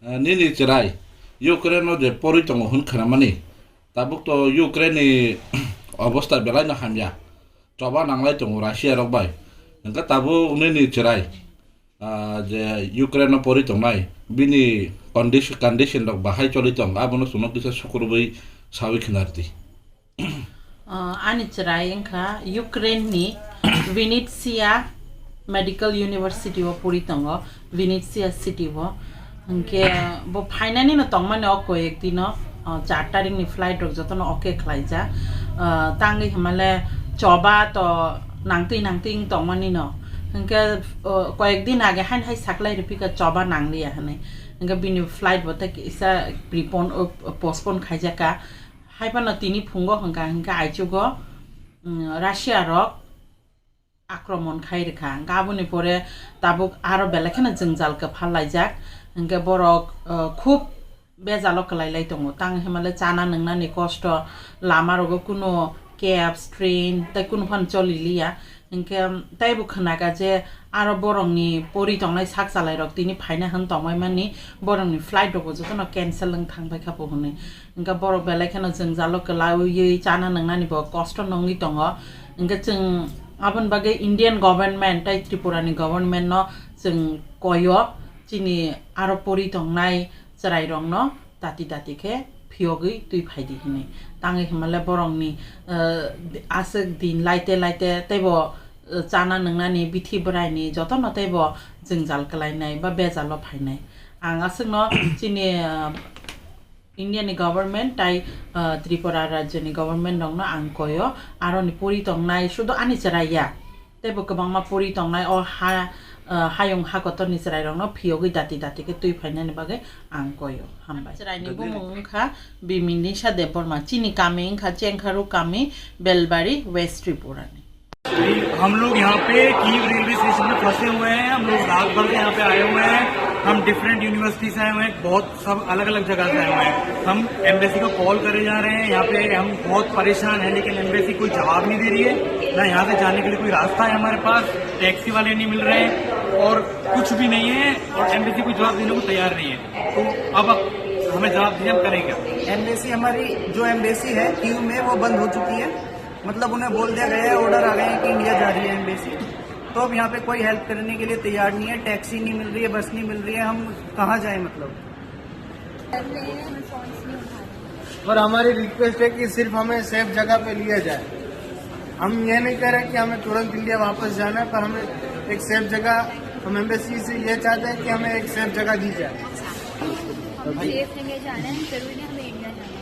nini chirai Ukraine je pori tongo hun khanamani tabuk to Ukraine অবস্থা বেলাই না হাময়া চবা নাংলাই tongo Russia rok bai engka tabu nini chirai je Ukraine pori tongnai bini condition rok bahai choli tong abono suno kisa sukurbai sawi khinarti ani chirai engka Ukraine ni Biminisha Medical University wo pori tongo Biminisha city wo engke bo phainani no tongmane ok ekdino 4 tarik ni flight rok jotono oke khlaija tangi himale choba to nangting tongmani no engke koyekdin age hai saklai rupika choba nanglia hane engke bini flight bote isa postpone khaijaka haipano tini phungo hangka aichugo Russia rok আক্রমণ খাইরেখা গাবনি পরে তাবুক আরো বেলেখানে জংজাল কে ফালাইজাক NK বরক খুব বেজালো কলাইলাই দङ তাং হেমালে চানা নংনানি কষ্ট লামারগো কোনো cab train তাই কোনো fun চলিলিয়া NK তাইবু খনাগা যে আরো বরংনি পরি দংনাই সাক চালাই রক তিনি ফাইনা হন দংমাই মানি বরংনি ফ্লাইট রগো জতন ক্যান্সেল লং থাংবাই খাবো হনে এনকে বরক বেলেখানে জংজালো কলাইयै চানা নংনানি ব কষ্ট নংনি দङ এনকে जों Aban bagai Indian government tai Tripura ni government no जों koyo chini aro pori tongnai charai rong no tati ke phiogui tui phaidi hini tangi himale borong ni asek din laite taibo chana nungnani bithi brai ni jotono taibo jongjal kalainai ba bezalo phainai ang asek no chini Indian government tai Tripura rajya ni government dong no ang koyo aro ni pori tongnai sudo ani charaya tebo kabangma pori tongnai o hayong hakotor ni charai rong no phiogui dati ke tui phaina ni bage ang koyo hambai charai ni bumung kha Biminisha Debbarma Chini kami kha chengkharu kami Belbari West Tripura ni हम लोग यहाँ पे Kyiv railway station में फंसे हुए हैं हम लोग रात भर से यहाँ पे आए हुए हैं हम डिफरेंट यूनिवर्सिटी से आए हुए हैं बहुत सब अलग अलग जगह से आए हुए हैं हम एम्बेसी को कॉल करे जा रहे हैं यहाँ पे हम बहुत परेशान हैं लेकिन एम्बेसी कोई जवाब नहीं दे रही है ना यहाँ से जाने के लिए कोई रास्ता है हमारे पास टैक्सी वाले नहीं मिल रहे हैं और कुछ भी नहीं है और एम्बेसी कोई जवाब देने को तैयार नहीं है तो अब हमें जवाब दिए हम करेंगे एम्बेसी हमारी जो एम्बेसी है कीव में वो बंद हो चुकी है मतलब उन्हें बोल दिया गया है ऑर्डर आ गए हैं कि इंडिया जा रही है एम्बेसी तो अब यहाँ पे कोई हेल्प करने के लिए तैयार नहीं है टैक्सी नहीं मिल रही है बस नहीं मिल रही है हम कहाँ जाएं मतलब और हमारी रिक्वेस्ट है कि सिर्फ हमें सेफ जगह पे लिया जाए हम ये नहीं कह रहे कि हमें तुरंत इंडिया वापस जाना है पर हमें एक सेफ जगह हम एम्बेसी से ये चाहते हैं कि हमें एक सेफ जगह दी जाए हम सेफ जगह जाना है जरूरी नहीं हमें इंडिया जाना है